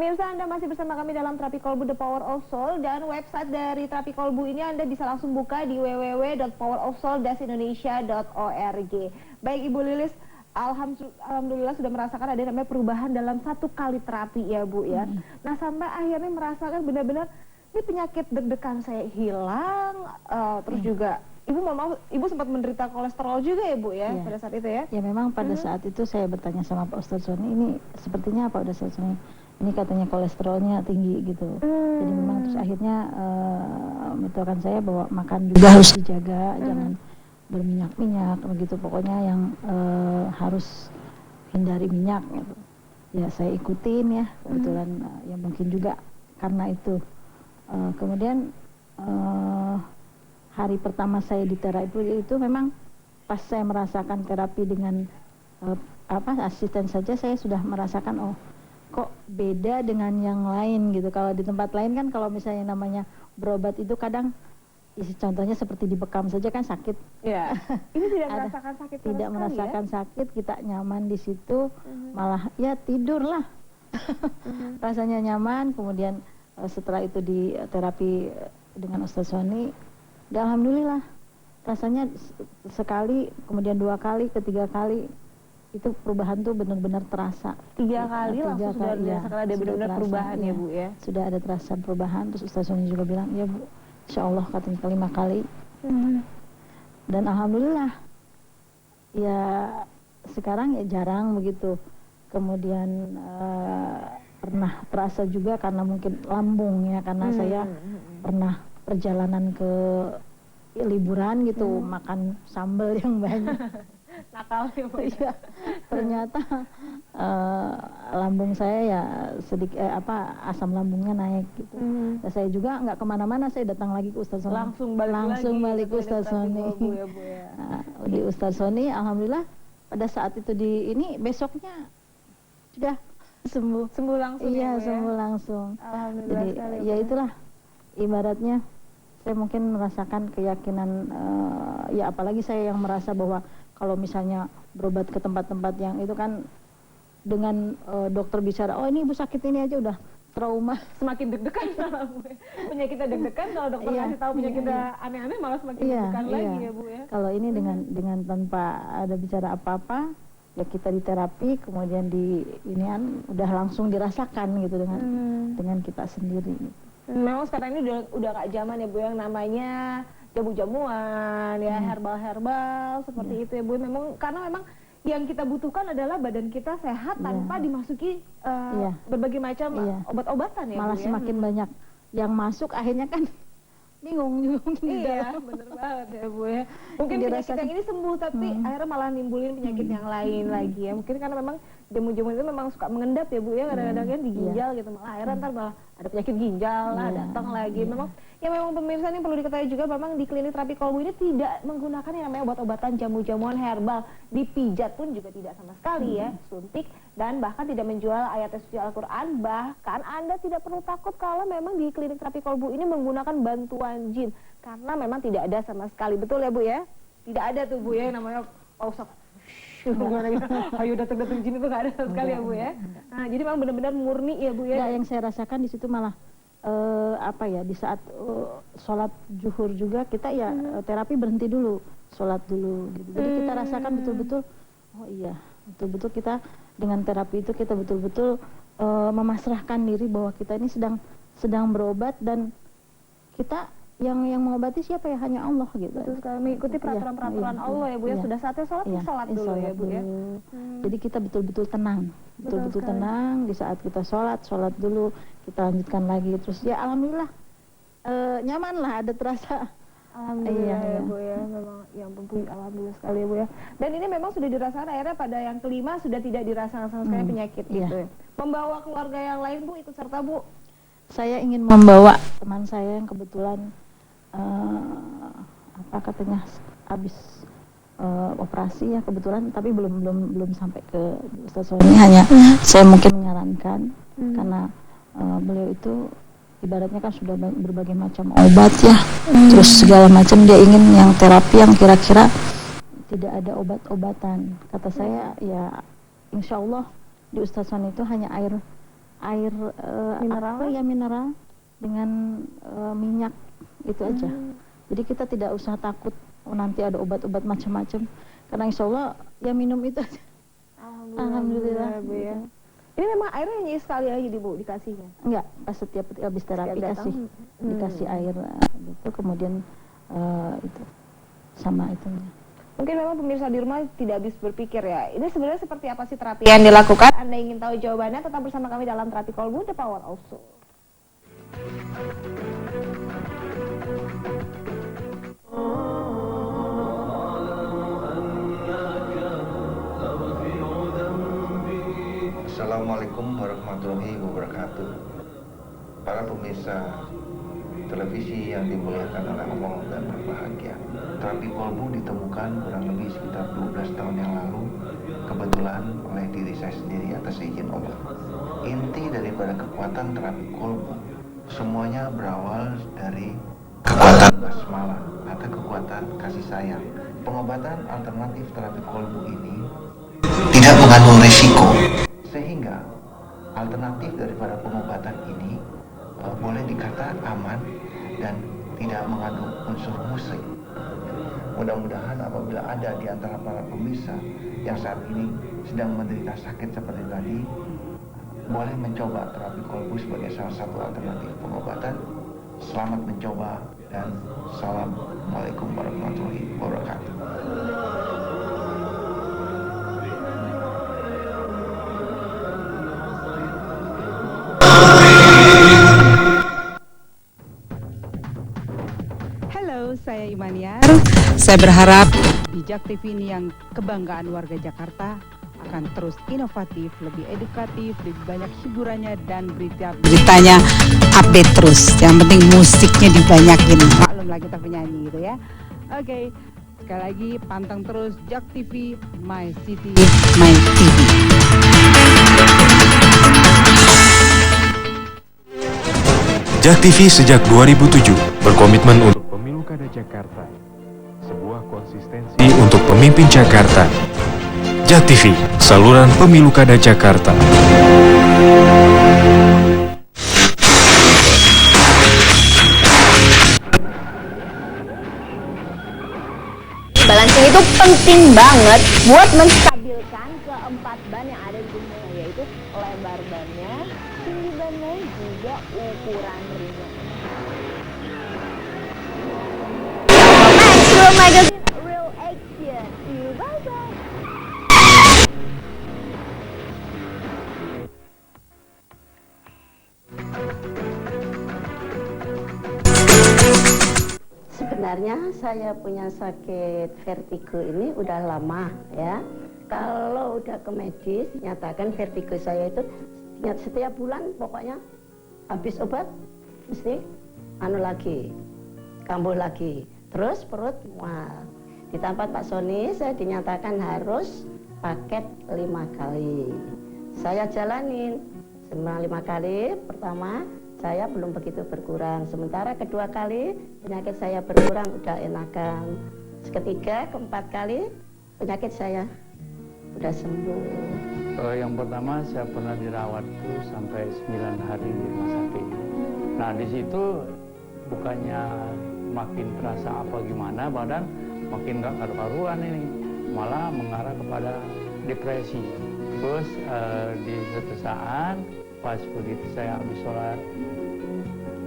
Pemirsa, Anda masih bersama kami dalam Terapi Kolbu The Power of Soul, dan website dari Terapi Kolbu ini Anda bisa langsung buka di www.powerofsoul-indonesia.org. Baik Ibu Lilis, alhamdulillah sudah merasakan ada namanya perubahan dalam 1 kali terapi ya Bu ya. Nah sampai akhirnya merasakan benar-benar ini penyakit deg-degan saya hilang, terus juga Ibu sempat menderita kolesterol juga ya Bu ya, pada saat itu ya? Ya memang pada saat itu saya bertanya sama Pak Ustadz Sony, ini sepertinya apa Ustadz Sony? Ini katanya kolesterolnya tinggi gitu. Jadi memang terus akhirnya memberitahukan saya bahwa makan juga harus dijaga, jangan berminyak-minyak begitu. Pokoknya yang harus hindari minyak gitu. Ya saya ikutin ya, kebetulan ya mungkin juga karena itu. Kemudian hari pertama saya di terapi itu memang pas saya merasakan terapi dengan asisten saja saya sudah merasakan oh kok beda dengan yang lain gitu. Kalau di tempat lain kan kalau misalnya namanya berobat itu kadang contohnya seperti dibekam saja kan sakit. Ya. Ini tidak merasakan sakit sama tidak sekali, merasakan sakit, kita nyaman di situ, malah ya tidur lah. Rasanya nyaman. Kemudian setelah itu di terapi dengan Ustadz Sony, alhamdulillah rasanya sekali, kemudian 2 kali, ketiga kali itu perubahan tuh benar-benar terasa. 3 kali langsung sudah merasakan ada benar-benar perubahan ya Bu ya. Sudah ada terasa perubahan. Terus Ustadz Sony juga bilang ya Bu, insya Allah katanya 5 kali. Dan alhamdulillah ya sekarang ya jarang begitu. Kemudian pernah terasa juga karena mungkin lambung ya, karena saya pernah perjalanan ke liburan gitu, makan sambal yang banyak. Nakal ya. Ternyata lambung saya ya sedikit asam lambungnya naik gitu. Dan saya juga nggak kemana-mana, saya datang lagi ke Ustadz Sony. Langsung balik ke Ustadz Sony. Di Ustadz Sony, alhamdulillah pada saat itu besoknya sudah sembuh langsung. Iya, ya, sembuh langsung. Alhamdulillah. Jadi ya itulah ibaratnya saya mungkin merasakan keyakinan ya apalagi saya yang merasa bahwa kalau misalnya berobat ke tempat-tempat yang itu kan dengan dokter bicara, oh ini ibu sakit ini aja udah trauma. Semakin deg-degan sama Bu. Penyakitnya deg-degan, kalau dokter kasih tahu penyakitnya aneh-aneh malah semakin deg-degan lagi ya Bu ya. Kalau ini dengan tanpa ada bicara apa-apa, ya kita di terapi, kemudian di inian udah langsung dirasakan gitu dengan kita sendiri. Memang sekarang ini udah gak zaman ya Bu yang namanya jamu-jamuan ya, herbal-herbal seperti itu ya Bu. Karena memang yang kita butuhkan adalah badan kita sehat tanpa dimasuki berbagai macam obat-obatan ya malah Bu, semakin banyak yang masuk akhirnya kan bingung. Iya, bener banget ya Bu ya. Mungkin penyakit yang ini sembuh tapi akhirnya malah nimbulin penyakit yang lain lagi ya. Mungkin karena memang jamu-jamu itu memang suka mengendap ya Bu ya, kadang-kadang kan di ginjal gitu, malah akhirnya ntar malah ada penyakit ginjal lah datang lagi. Memang pemirsa ini perlu diketahui juga, memang di klinik terapi kolbu ini tidak menggunakan yang namanya obat-obatan jamu-jamuan herbal. Dipijat pun juga tidak sama sekali ya, suntik, dan bahkan tidak menjual ayat suci Al-Quran. Bahkan Anda tidak perlu takut kalau memang di klinik terapi kolbu ini menggunakan bantuan jin, karena memang tidak ada sama sekali. Betul ya Bu ya? Tidak ada tuh Bu ya yang namanya pausak ayo datang-datang jin, itu nggak ada sama sekali ya Bu ya. Nah jadi memang benar-benar murni ya Bu ya. Yang saya rasakan di situ malah di saat sholat zuhur juga kita ya terapi berhenti dulu, sholat dulu gitu. Jadi kita rasakan betul-betul oh iya, betul-betul kita dengan terapi itu kita betul-betul memasrahkan diri bahwa kita ini sedang berobat, dan kita yang mengobati siapa ya, hanya Allah gitu. Betul sekali, mengikuti peraturan-peraturan Allah ya Bu ya. Sudah saatnya sholat dulu ya Bu ya. Jadi kita betul-betul tenang, betul-betul tenang di saat kita sholat dulu, kita lanjutkan lagi, terus ya alhamdulillah nyaman lah, ada terasa. Alhamdulillah ya Bu ya, memang yang penting alhamdulillah sekali ya Bu ya. Dan ini memang sudah dirasakan akhirnya pada yang kelima sudah tidak dirasakan sama sekali penyakit itu ya. Membawa keluarga yang lain Bu ikut serta Bu? Saya ingin membawa teman saya yang kebetulan katanya habis operasi ya kebetulan, tapi belum sampai ke Ustadz Sony. Hanya saya mungkin menyarankan karena beliau itu ibaratnya kan sudah berbagai macam obat ya, terus segala macam, dia ingin yang terapi yang kira-kira tidak ada obat-obatan. Kata saya ya insya Allah di Ustadz Sony itu hanya air Mineral? apa ya, mineral dengan minyak itu aja. Jadi kita tidak usah takut nanti ada obat-obat macam-macam, karena insya Allah ya minum itu aja. Alhamdulillah. Bu ya. Ini memang airnya hanya sekali aja Bu dikasihnya? Enggak, pas setiap habis terapi dikasih air gitu, kemudian itu sama itunya. Mungkin memang pemirsa di rumah tidak habis berpikir ya, ini sebenarnya seperti apa sih terapi yang dilakukan? Anda ingin tahu jawabannya, tetap bersama kami dalam Terapi Kolbu, The Power of Soul. Assalamualaikum warahmatullahi wabarakatuh. Para pemirsa televisi yang dimuliakan oleh Allah dan berbahagia. Terapi kolbu ditemukan kurang lebih sekitar 12 tahun yang lalu, kebetulan oleh diri saya sendiri atas izin Allah. Inti daripada kekuatan terapi kolbu semuanya berawal dari kekuatan basmalah atau kekuatan kasih sayang. Pengobatan alternatif terapi kolbu ini tidak mengandung resiko, sehingga alternatif daripada pengobatan ini boleh dikata aman dan tidak mengandung unsur musik. Mudah-mudahan apabila ada di antara para pemirsa yang saat ini sedang menderita sakit seperti tadi, boleh mencoba terapi kolbu sebagai salah satu alternatif pengobatan. Selamat mencoba dan Assalamualaikum warahmatullahi wabarakatuh. Halo, saya Imaniar. Saya berharap Bijak TV ini yang kebanggaan warga Jakarta akan terus inovatif, lebih edukatif, lebih banyak hiburannya dan beritanya update terus. Yang penting musiknya dibanyakin. Maklum lah kita penyanyi gitu ya. Oke, sekali lagi pantang terus Jak TV, My City, My TV. Jak TV sejak 2007 berkomitmen untuk Pemilu Kada Jakarta, sebuah konsistensi untuk pemimpin Jakarta. Jak TV, saluran Pemilu Kada Jakarta. Balancing itu penting banget buat menstabilkan keempat ban yang ada di tubuh, yaitu lebar bannya, tinggi bannya, juga ukuran ringnya. Max Real Magazine, Real Action. See you, bye-bye. Sebenarnya saya punya sakit vertigo ini udah lama ya. Kalau udah ke medis, nyatakan vertigo saya itu setiap bulan pokoknya habis obat mesti kambuh lagi. Terus perut mual. Di tempat Pak Sony saya dinyatakan harus paket 5 kali. Saya jalanin selama 5 kali. Pertama saya belum begitu berkurang, sementara kedua kali penyakit saya berkurang, udah enakan. Ketiga, keempat kali penyakit saya udah sembuh. Yang pertama saya pernah dirawat tuh sampai 9 hari di rumah sakit. Nah di situ bukannya makin terasa apa gimana, badan makin gak karu-karuan ini, malah mengarah kepada depresi. Terus di suatu saat pas begitu saya habis sholat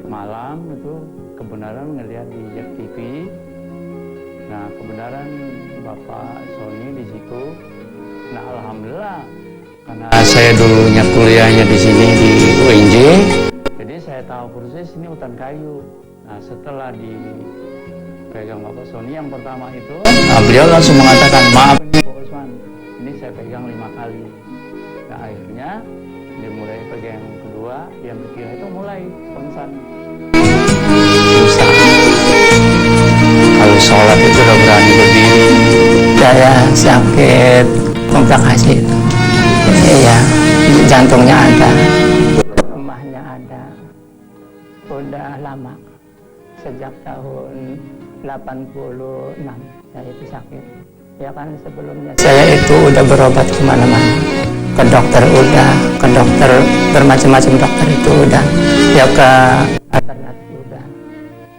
malam itu kebenaran ngelihat di Jak TV. Nah kebenaran Bapak Sony di situ. Nah alhamdulillah karena saya dulunya kuliahnya di sini di UNJ, jadi saya tahu persis ini hutan kayu. Nah setelah dipegang Bapak Sony yang pertama itu, nah, beliau langsung mengatakan maaf ini Pak Usman, ini saya pegang 5 kali. Nah akhirnya dimulai pegang yang kedua, yang ketiga itu mulai konsan. Susah. Kalau sholat itu udah berani berdiri. Saya sakit kontrak-kasih. Iya, jantungnya ada, lemahnya ada. Udah lama. Sejak tahun 86 saya itu sakit. Ya kan sebelumnya saya itu udah berobat kemana-mana, ke dokter udah, ke dokter bermacam-macam dokter itu udah, ya ke alternatif udah,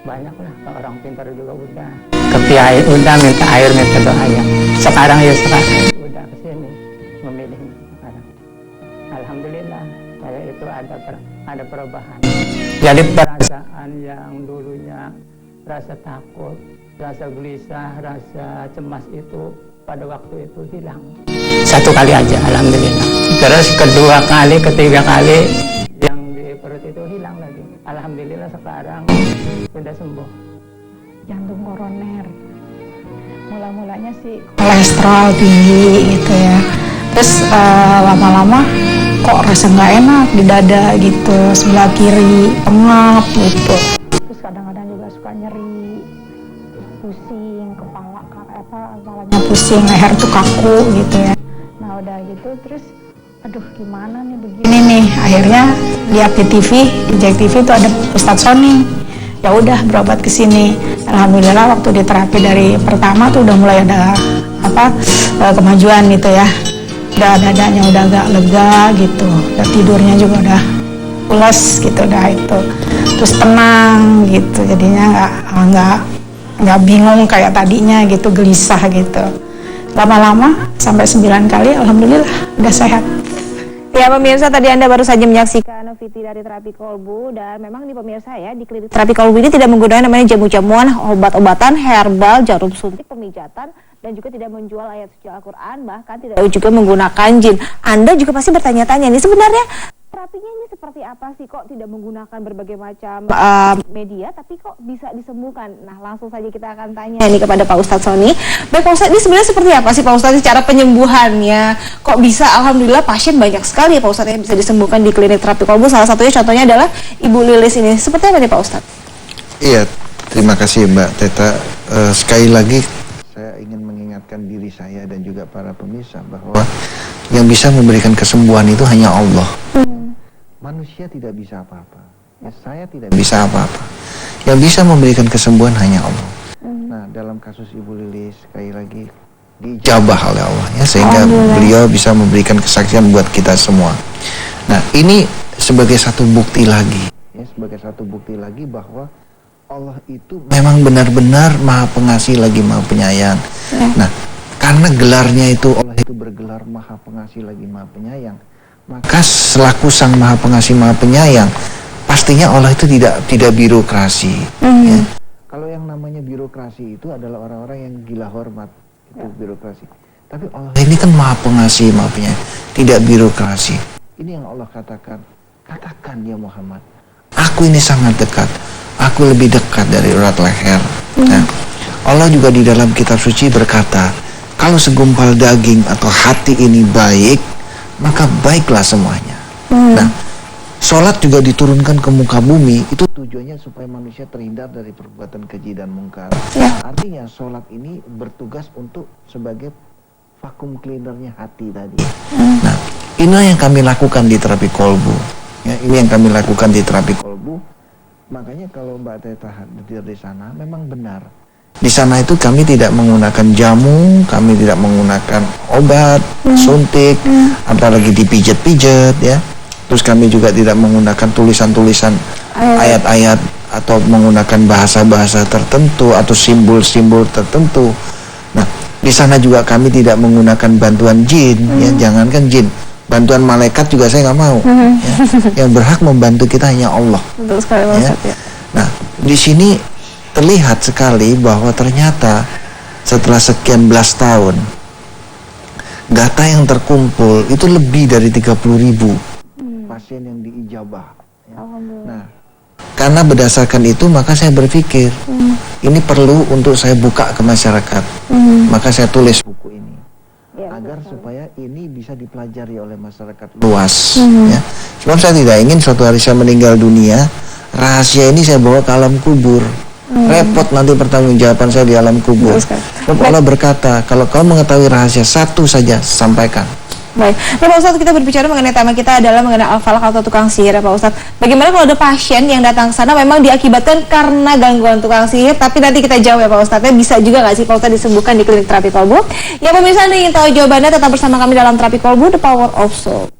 banyak lah, ke orang pintar juga udah, ke kiai udah, minta air, minta doa ya. Sekarang udah kesini memilih sekarang. Alhamdulillah saya itu ada perubahan. Jadi perasaan yang dulunya rasa takut, rasa gelisah, rasa cemas itu pada waktu itu hilang. Satu kali aja, alhamdulillah. Terus kedua kali, ketiga kali yang di perut itu hilang lagi. Alhamdulillah sekarang sudah sembuh. Jantung koroner. Mula-mulanya sih kolesterol tinggi gitu ya. Terus lama-lama kok rasa nggak enak di dada gitu, sebelah kiri pengap gitu. Terus kadang-kadang juga suka nyeri, pusing, kepalanya pusing, leher tuh kaku gitu ya. Nah udah gitu terus, aduh gimana nih begini nih. Akhirnya lihat di TV, di JAK TV itu ada Ustadz Sony. Ya udah berobat ke sini. Alhamdulillah waktu di terapi dari pertama tuh udah mulai ada kemajuan gitu ya. Udah dadanya udah agak lega gitu, udah tidurnya juga udah pulas gitu, udah itu. Terus tenang gitu, jadinya nggak bingung kayak tadinya gitu, gelisah gitu. Lama-lama sampai 9 kali, alhamdulillah udah sehat. Ya pemirsa, tadi Anda baru saja menyaksikan VT dari terapi kolbu, dan memang di pemirsa ya, di klinik terapi kolbu ini tidak menggunakan namanya jamu-jamuan, obat-obatan, herbal, jarum suntik, pemijatan, dan juga tidak menjual ayat suci Al-Quran, bahkan tidak juga menggunakan jin. Anda juga pasti bertanya-tanya nih, sebenarnya terapinya ini seperti apa sih, kok tidak menggunakan berbagai macam media tapi kok bisa disembuhkan? Nah langsung saja kita akan tanya ini kepada Pak Ustadz Sony. Baik Pak Ustadz, ini sebenarnya seperti apa sih Pak Ustadz cara penyembuhannya? Kok bisa alhamdulillah pasien banyak sekali ya Pak Ustadz yang bisa disembuhkan di klinik terapi kolbu? Salah satunya contohnya adalah Ibu Lilis ini. Seperti apa nih Pak Ustadz? Iya, terima kasih Mbak Teta. Sekali lagi saya ingin mengingatkan diri saya dan juga para pemirsa bahwa yang bisa memberikan kesembuhan itu hanya Allah. Manusia tidak bisa apa-apa. Ya, saya tidak bisa apa-apa. Yang bisa memberikan kesembuhan hanya Allah. Nah, dalam kasus Ibu Lilis sekali lagi diijabah oleh Allah ya, sehingga beliau bisa memberikan kesaksian buat kita semua. Nah, ini sebagai satu bukti lagi ya, sebagai satu bukti lagi bahwa Allah itu memang benar-benar Maha Pengasih lagi Maha Penyayang. Nah, karena gelarnya itu Allah itu bergelar Maha Pengasih lagi Maha Penyayang, maka selaku Sang Maha Pengasih Maha Penyayang, pastinya Allah itu tidak birokrasi. Ya. Kalau yang namanya birokrasi itu adalah orang-orang yang gila hormat, itu birokrasi. Tapi Allah ini kan Maha Pengasih Maha Penyayang, tidak birokrasi. Ini yang Allah katakan ya Muhammad, aku ini sangat dekat, aku lebih dekat dari urat leher. Nah, Allah juga di dalam kitab suci berkata, kalau segumpal daging atau hati ini baik, maka baiklah semuanya. Nah, sholat juga diturunkan ke muka bumi, itu tujuannya supaya manusia terhindar dari perbuatan keji dan mungkar. Artinya sholat ini bertugas untuk sebagai vakum cleanernya hati tadi. Nah, ini yang kami lakukan di terapi kolbu. Ya, ini yang kami lakukan di terapi kolbu. Makanya kalau Mbak Teta hadir di sana, memang benar. Di sana itu kami tidak menggunakan jamu, kami tidak menggunakan obat, suntik, apalagi dipijat-pijat ya. Terus kami juga tidak menggunakan tulisan-tulisan ayat-ayat atau menggunakan bahasa-bahasa tertentu atau simbol-simbol tertentu. Nah, di sana juga kami tidak menggunakan bantuan jin, ya, jangankan jin, bantuan malaikat juga saya nggak mau. Ya. Yang berhak membantu kita hanya Allah. Betul sekali Pak Ustadz ya. Nah, di sini terlihat sekali bahwa ternyata setelah sekian belas tahun data yang terkumpul itu lebih dari 30.000 pasien yang diijabah ya. Nah, karena berdasarkan itu maka saya berpikir ini perlu untuk saya buka ke masyarakat. Maka saya tulis buku ini agar supaya ini bisa dipelajari oleh masyarakat luas ya. Sebab saya tidak ingin suatu hari saya meninggal dunia, rahasia ini saya bawa ke alam kubur. Repot nanti pertanggungjawaban saya di alam kubur. Sebab Allah berkata, kalau kau mengetahui rahasia satu saja, sampaikan. Baik. Nah Pak Ustadz, kita berbicara mengenai tema kita adalah mengenai al-falak atau tukang sihir ya Pak Ustadz. Bagaimana kalau ada pasien yang datang ke sana memang diakibatkan karena gangguan tukang sihir, tapi nanti kita jawab ya Pak Ustadz. Bisa juga nggak sih Pak Ustadz disembuhkan di klinik terapi kolbu? Ya pemirsa, Anda ingin tahu jawabannya, tetap bersama kami dalam terapi kolbu, The Power of Soul.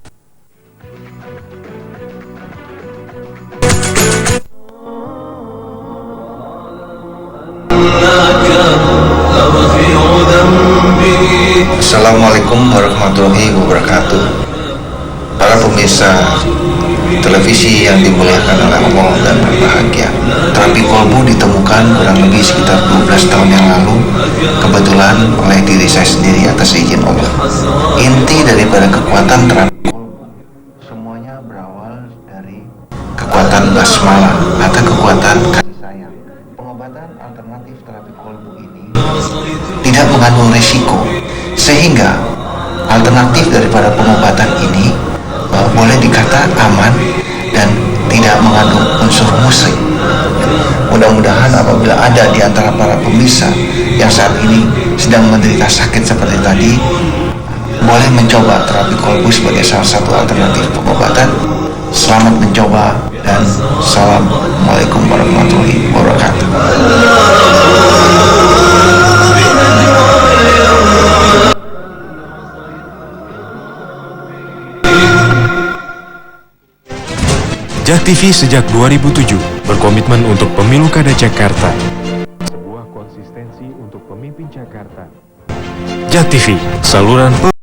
Assalamualaikum warahmatullahi wabarakatuh. Para pemirsa televisi yang dimuliakan oleh Allah dan berbahagia, terapi kolbu ditemukan kurang lebih sekitar 12 tahun yang lalu, kebetulan oleh diri saya sendiri atas izin Allah. Inti daripada kekuatan terapi kolbu semuanya berawal dari kekuatan basmalah atau kekuatan kasih sayang. Pengobatan alternatif terapi kolbu ini tidak mengandung resiko, sehingga alternatif daripada pengobatan ini boleh dikata aman dan tidak mengandung unsur musrik. Mudah-mudahan apabila ada di antara para pemirsa yang saat ini sedang menderita sakit seperti tadi, boleh mencoba terapi kolbu sebagai salah satu alternatif pengobatan. Selamat mencoba dan Assalamualaikum warahmatullahi wabarakatuh. Jak TV sejak 2007 berkomitmen untuk pemilu kada Jakarta. Sebuah konsistensi untuk pemimpin Jakarta. Jak TV, saluran